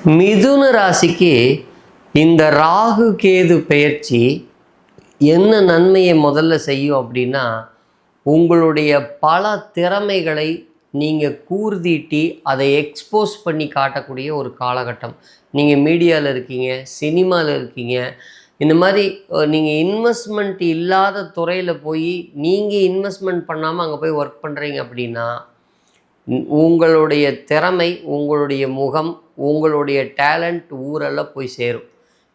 மிதுன ராசிக்கு இந்த ராகு கேது பெயர்ச்சி என்ன நன்மையை முதல்ல செய்யும் அப்படின்னா, உங்களுடைய பல திறமைகளை நீங்கள் கூர்தீட்டி அதை எக்ஸ்போஸ் பண்ணி காட்டக்கூடிய ஒரு காலகட்டம். நீங்கள் மீடியாவில் இருக்கீங்க, சினிமாவில் இருக்கீங்க, இந்த மாதிரி நீங்கள் இன்வெஸ்ட்மெண்ட் இல்லாத துறையில் போய் நீங்கள் இன்வெஸ்ட்மெண்ட் பண்ணாமல் அங்கே போய் ஒர்க் பண்ணுறீங்க அப்படின்னா, உங்களுடைய திறமை, உங்களுடைய முகம், உங்களுடைய டேலண்ட் ஊரெல்லாம் போய் சேரும்.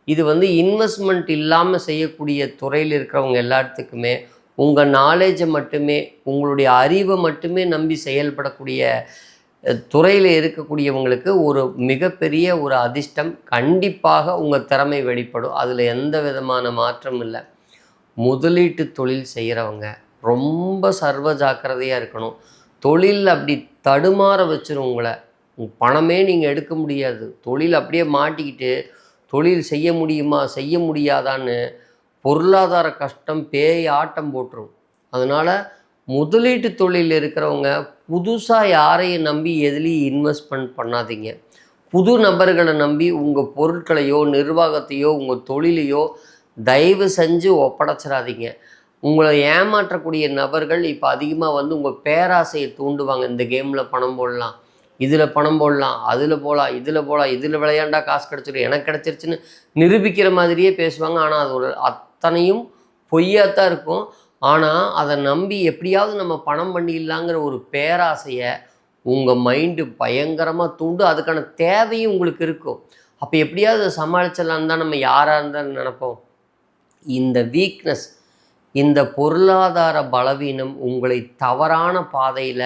இது இன்வெஸ்ட்மெண்ட் இல்லாமல் செய்யக்கூடிய துறையில் இருக்கிறவங்க எல்லாத்துக்குமே உங்கள் நாலேஜை மட்டுமே, உங்களுடைய அறிவை மட்டுமே நம்பி செயல்படக்கூடிய துறையில் இருக்கக்கூடியவங்களுக்கு ஒரு மிகப்பெரிய ஒரு அதிர்ஷ்டம் கண்டிப்பாக உங்கள் திறமை வெளிப்படும். அதில் எந்த விதமான மாற்றம் இல்லை. முதலீட்டு தொழில் செய்கிறவங்க ரொம்ப சர்வ ஜாக்கிரதையாக இருக்கணும். தொழில் அப்படி தடுமாற வச்சிரும் உங்களை. பணமே நீங்கள் எடுக்க முடியாது. தொழில் அப்படியே மாட்டிக்கிட்டு தொழில் செய்ய முடியுமா செய்ய முடியாதான்னு பொருளாதார கஷ்டம் பேய் ஆட்டம் போட்டுரும். அதனால் முதலீட்டு தொழில் இருக்கிறவங்க புதுசாக யாரையும் நம்பி எதுலேயும் இன்வெஸ்ட்மெண்ட் பண்ணாதீங்க. புது நபர்களை நம்பி உங்கள் பொருட்களையோ நிர்வாகத்தையோ உங்கள் தொழிலையோ தயவு செஞ்சு ஒப்படைச்சிடாதீங்க. உங்களை ஏமாற்றக்கூடிய நபர்கள் இப்போ அதிகமாக உங்கள் பேராசையை தூண்டுவாங்க. இந்த கேமில் பணம் போடலாம், இதில் பணம் போடலாம், அதில் போகலாம், இதில் போகலாம், இதில் விளையாண்டா காசு கிடச்சிடும், எனக்கு கிடச்சிருச்சுன்னு நிரூபிக்கிற மாதிரியே பேசுவாங்க. ஆனால் அது ஒரு அத்தனையும் பொய்யாத்தான் இருக்கும். ஆனால் அதை நம்பி எப்படியாவது நம்ம பணம் பண்ணிடலாங்கிற ஒரு பேராசையை உங்கள் மைண்டு பயங்கரமாக தூண்டு. அதுக்கான தேவையும் உங்களுக்கு இருக்கும். அப்போ எப்படியாவது அதை சமாளிச்சிடலான்னு தான் நம்ம யாராக இருந்தாலும் நினைப்போம். இந்த வீக்னஸ், இந்த பொருளாதார பலவீனம் உங்களை தவறான பாதையில்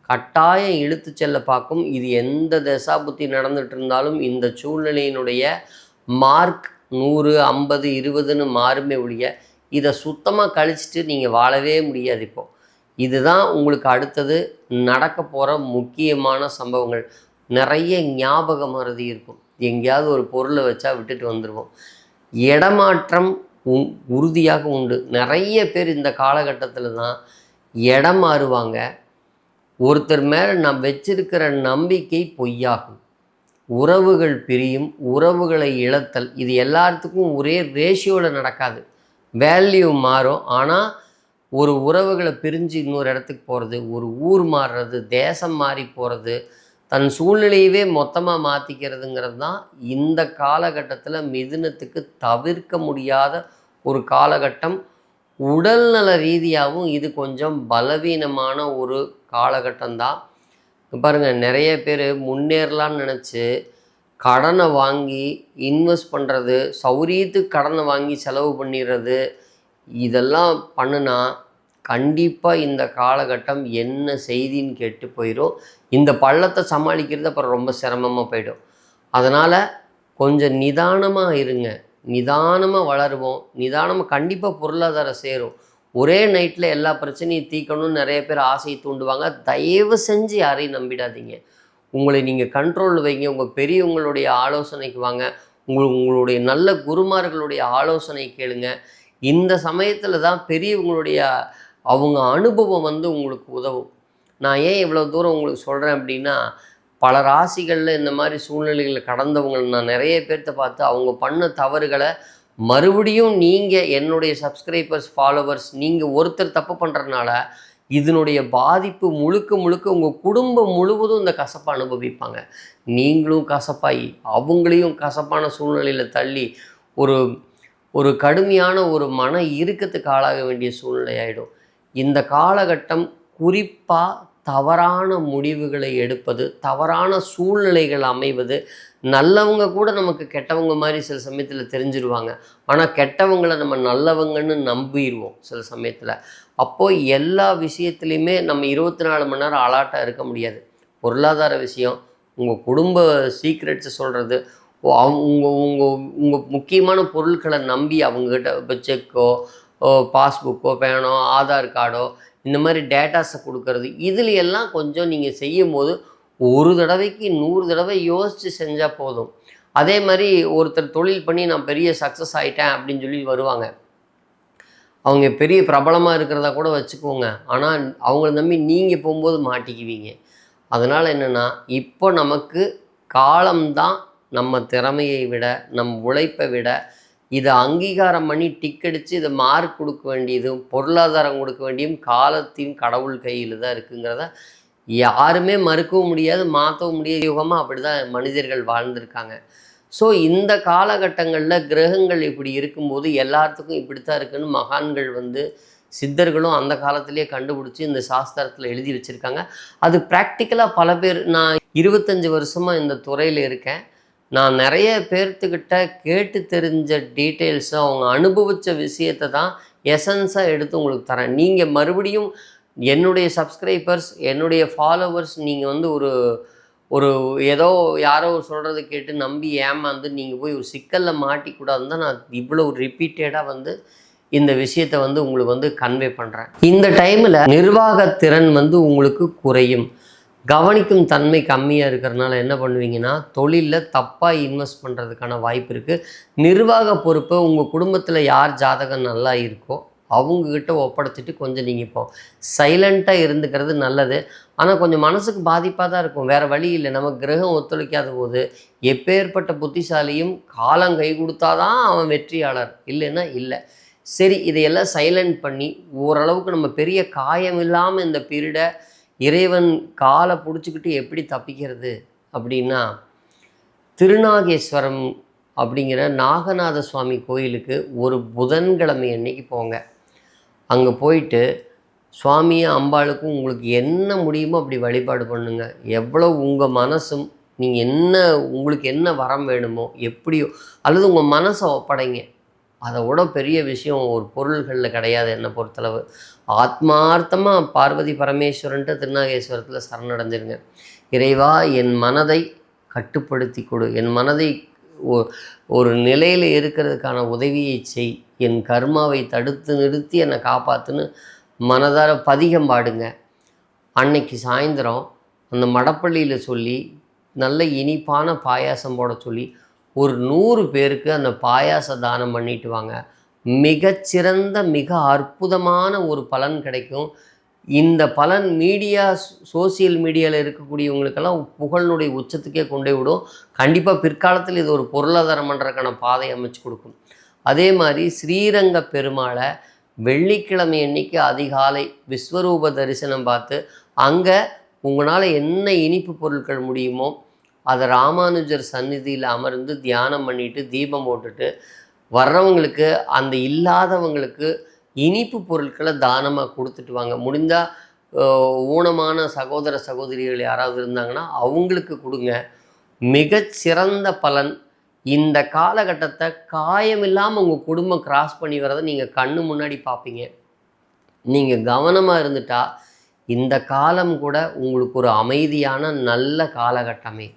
கட்டாயம் இழுத்து செல்ல பார்க்கும். இது எந்த தசாபுத்தி நடந்துகிட்டு இருந்தாலும் இந்த சூழ்நிலையினுடைய மார்க் 100, 50, 20ன்னு மாறுமே ஒழிய இதை சுத்தமாக கழிச்சிட்டு நீங்கள் வாழவே முடியாது. இப்போது இதுதான் உங்களுக்கு அடுத்தது நடக்க போகிற முக்கியமான சம்பவங்கள். நிறைய ஞாபக மறதி இருக்கும். எங்கேயாவது ஒரு பொருளை வச்சா விட்டுட்டு வந்துடுவோம். இடமாற்றம் உறுதியாக உண்டு. நிறைய பேர் இந்த காலகட்டத்தில் தான் இடம் மாறுவாங்க. ஒருத்தர் மேலே நான் வச்சிருக்கிற நம்பிக்கை பொய்யாகும். உறவுகள் பிரியும், உறவுகளை இழத்தல், இது எல்லாத்துக்கும் ஒரே ரேஷியோவில் நடக்காது. வேல்யூ மாறும். ஆனால் ஒரு உறவுகளை பிரிஞ்சு இன்னொரு இடத்துக்கு போகிறது, ஒரு ஊர் மாறுறது, தேசம் மாறி போகிறது, தன் சூழ்நிலையவே மொத்தமாக மாற்றிக்கிறதுங்கிறது தான் இந்த காலகட்டத்தில் மிதுனத்துக்கு தவிர்க்க முடியாத ஒரு காலகட்டம். உடல்நல ரீதியாகவும் இது கொஞ்சம் பலவீனமான ஒரு காலகட்டம்தான். பாருங்கள், நிறைய பேர் முன்னேறலான்னு நினச்சி கடனை வாங்கி இன்வெஸ்ட் பண்ணுறது, சௌரியத்துக்கு கடனை வாங்கி செலவு பண்ணிடுறது, இதெல்லாம் பண்ணுனா கண்டிப்பாக இந்த காலகட்டம் என்ன செய்தின்னு கேட்டு போயிடும். இந்த பள்ளத்தை சமாளிக்கிறது அப்புறம் ரொம்ப சிரமமாக போயிடும். அதனால் கொஞ்சம் நிதானமாக இருங்க. நிதானமாக வளருவோம். நிதானமாக கண்டிப்பாக பொருளாதாரம் சேரும். ஒரே நைட்டில் எல்லா பிரச்சனையும் தீர்க்கணும்னு நிறைய பேர் ஆசையை தூண்டுவாங்க. தயவு செஞ்சு யாரையும் நம்பிடாதீங்க. உங்களை நீங்கள் கண்ட்ரோல் வைங்க. உங்கள் பெரியவங்களுடைய ஆலோசனைக்கு வாங்க. உங்களுடைய நல்ல குருமார்களுடைய ஆலோசனை கேளுங்க. இந்த சமயத்தில் தான் பெரியவங்களுடைய அவங்க அனுபவம் உங்களுக்கு உதவும். நான் ஏன் இவ்வளோ தூரம் உங்களுக்கு சொல்கிறேன் அப்படின்னா, பல ராசிகளில் இந்த மாதிரி சூழ்நிலைகளை கடந்தவங்களை நான் நிறைய பேர்த்த பார்த்து அவங்க பண்ண தவறுகளை மறுபடியும் நீங்கள் என்னுடைய சப்ஸ்கிரைபர்ஸ், ஃபாலோவர்ஸ், நீங்கள் ஒருத்தர் தப்பு பண்ணுறதுனால இதனுடைய பாதிப்பு முழுக்க முழுக்க உங்கள் குடும்பம் முழுவதும் இந்த கசப்பை அனுபவிப்பாங்க. நீங்களும் கசப்பாகி அவங்களையும் கசப்பான சூழ்நிலையில் தள்ளி ஒரு கடுமையான ஒரு மன இறுக்கத்துக்கு ஆளாக வேண்டிய சூழ்நிலை ஆகிடும். இந்த காலகட்டம் குறிப்பாக தவறான முடிவுகளை எடுப்பது, தவறான சூழ்நிலைகள் அமைவது. நல்லவங்க கூட நமக்கு கெட்டவங்க மாதிரி சில சமயத்தில் தெரிஞ்சிருவாங்க. ஆனால் கெட்டவங்களை நம்ம நல்லவங்கன்னு நம்பிடுவோம் சில சமயத்தில். அப்போது எல்லா விஷயத்துலையுமே நம்ம 24 மணி நேரம் அலாட்டாக இருக்க முடியாது. பொருளாதார விஷயம், உங்கள் குடும்ப சீக்ரெட்ஸை சொல்கிறது, உங்கள் முக்கியமான பொருட்களை நம்பி அவங்கக்கிட்ட இப்போ செக்கோ, பாஸ்புக்கோ, பேனோ, ஆதார் கார்டோ, இந்த மாதிரி டேட்டாஸை கொடுக்கறது, இதில் எல்லாம் கொஞ்சம் நீங்கள் செய்யும் போது ஒரு தடவைக்கு 100 தடவை யோசித்து செஞ்சால் போதும். அதே மாதிரி ஒருத்தர் தொழில் பண்ணி நான் பெரிய சக்ஸஸ் ஆகிட்டேன் அப்படின்னு சொல்லி வருவாங்க. அவங்க பெரிய பிரபலமாக இருக்கிறதா கூட வச்சுக்கோங்க. ஆனால் அவங்கள நம்பி நீங்கள் போகும்போது மாட்டிக்குவீங்க. அதனால் என்னென்னா, இப்போ நமக்கு காலம்தான் நம்ம திறமையை விட, நம் உழைப்பை விட இதை அங்கீகாரம் பண்ணி டிக் அடித்து இதை மார்க் கொடுக்க வேண்டியதும் பொருளாதாரம் கொடுக்க வேண்டியும் காலத்தையும் கடவுள் கையில் தான் இருக்குங்கிறத யாருமே மறுக்கவும் முடியாது, மாற்றவும் முடியாது. யுகமாக அப்படி தான் மனிதர்கள் வாழ்ந்திருக்காங்க. ஸோ இந்த காலகட்டங்களில் கிரகங்கள் இப்படி இருக்கும்போது எல்லாத்துக்கும் இப்படி தான் இருக்குன்னு மகான்கள் சித்தர்களும் அந்த காலத்திலேயே கண்டுபிடிச்சி இந்த சாஸ்திரத்தில் எழுதி வச்சுருக்காங்க. அது ப்ராக்டிக்கலாக பல பேர், நான் 25 வருஷமாக இந்த துறையில் இருக்கேன். நான் நிறைய பேர்த்துக்கிட்ட கேட்டு தெரிஞ்ச டீட்டெயில்ஸு, அவங்க அனுபவித்த விஷயத்தை தான் எசன்ஸாக எடுத்து உங்களுக்கு தரேன். நீங்கள் மறுபடியும் என்னுடைய சப்ஸ்கிரைபர்ஸ், என்னுடைய ஃபாலோவர்ஸ், நீங்கள் ஒரு ஒரு ஏதோ யாரோ சொல்கிறத கேட்டு நம்பி ஏமாந்து நீங்கள் போய் ஒரு சிக்கலில் மாட்டிக்கூடாதுன்னு தான் நான் இவ்வளோ ரிப்பீட்டடாக இந்த விஷயத்தை உங்களுக்கு கன்வே பண்ணுறேன். இந்த டைமில் நிர்வாகத்திறன் உங்களுக்கு குறையும். கவனிக்கும் தன்மை கம்மியாக இருக்கிறதுனால என்ன பண்ணுவீங்கன்னா, தொழிலில் தப்பாக இன்வெஸ்ட் பண்ணுறதுக்கான வாய்ப்பு இருக்குது. நிர்வாக பொறுப்பை உங்கள் குடும்பத்தில் யார் ஜாதகம் நல்லா இருக்கோ அவங்கக்கிட்ட ஒப்படைச்சிட்டு கொஞ்சம் நீங்கள் இப்போ சைலண்ட்டாக இருந்துக்கிறது நல்லது. ஆனால் கொஞ்சம் மனசுக்கு பாதிப்பாக தான் இருக்கும், வேறு வழி இல்லை. நம்ம கிரகம் ஒத்துழைக்காத போது எப்பேற்பட்ட புத்திசாலியும் காலம் கை கொடுத்தாதான் அவன் வெற்றியாளர், இல்லைன்னா இல்லை. சரி, இதையெல்லாம் சைலண்ட் பண்ணி ஓரளவுக்கு நம்ம பெரிய காயம் இல்லாமல் இந்த பீரியடை இறைவன் காலை பிடிச்சிக்கிட்டு எப்படி தப்பிக்கிறது அப்படின்னா, திருநாகேஸ்வரம் அப்படிங்கிற நாகநாத சுவாமி கோயிலுக்கு ஒரு புதன்கிழமை அன்னைக்கு போங்க. அங்கே போயிட்டு சுவாமியும் அம்பாளுக்கும் உங்களுக்கு என்ன முடியுமோ அப்படி வழிபாடு பண்ணுங்க. எவ்வளோ உங்கள் மனசும், நீங்கள் உங்களுக்கு என்ன வரம் வேணுமோ எப்படியோ, அல்லது உங்கள் மனசை ஒப்படைங்க. அதை விட பெரிய விஷயம் ஒரு பொருள்களில் கிடையாது. என்னை பொறுத்தளவு ஆத்மார்த்தமாக பார்வதி பரமேஸ்வரன்ட்டு திருநாகேஸ்வரத்தில் சரணடைஞ்சிருங்க. இறைவா, என் மனதை கட்டுப்படுத்தி கொடு, என் மனதை ஒரு நிலையில் இருக்கிறதுக்கான உதவியை செய், என் கர்மாவை தடுத்து நிறுத்தி என்னை காப்பாற்றுன்னு மனதார பதிகம் பாடுங்க. அன்னைக்கு சாயந்தரம் அந்த மடப்பள்ளியில் சொல்லி நல்ல இனிப்பான பாயாசம் போட சொல்லி ஒரு 100 பேருக்கு அந்த பாயாச தானம் பண்ணிட்டு வாங்க. மிகச்சிறந்த மிக அற்புதமான ஒரு பலன் கிடைக்கும். இந்த பலன் சோசியல் மீடியாவில் இருக்கக்கூடியவங்களுக்கெல்லாம் புகழினுடைய உச்சத்துக்கே கொண்டே விடும். கண்டிப்பாக பிற்காலத்தில் இது ஒரு பொருளாதாரம் பண்ணுறதுக்கான பாதை அமைச்சு கொடுக்கும். அதே மாதிரி ஸ்ரீரங்க பெருமாளை வெள்ளிக்கிழமை அன்னைக்கு அதிகாலை விஸ்வரூப தரிசனம் பார்த்து அங்கே உங்களால் என்ன இனிப்பு பொருட்கள் முடியுமோ அதை ராமானுஜர் சந்நிதியில் அமர்ந்து தியானம் பண்ணிவிட்டு தீபம் போட்டுட்டு வர்றவங்களுக்கு, அந்த இல்லாதவங்களுக்கு இனிப்பு பொருட்களை தானமாக கொடுத்துட்டு வாங்க. முடிந்தால் ஊனமான சகோதர சகோதரிகள் யாராவது இருந்தாங்கன்னா அவங்களுக்கு கொடுங்க. மிகச்சிறந்த பலன். இந்த காலகட்டத்தை காயமில்லாமல் உங்கள் குடும்பம் கிராஸ் பண்ணி வரதை நீங்கள் கண்ணு முன்னாடி பார்ப்பீங்க. நீங்கள் கவனமாக இருந்துட்டால் இந்த காலம் கூட உங்களுக்கு ஒரு அமைதியான நல்ல காலகட்டமே.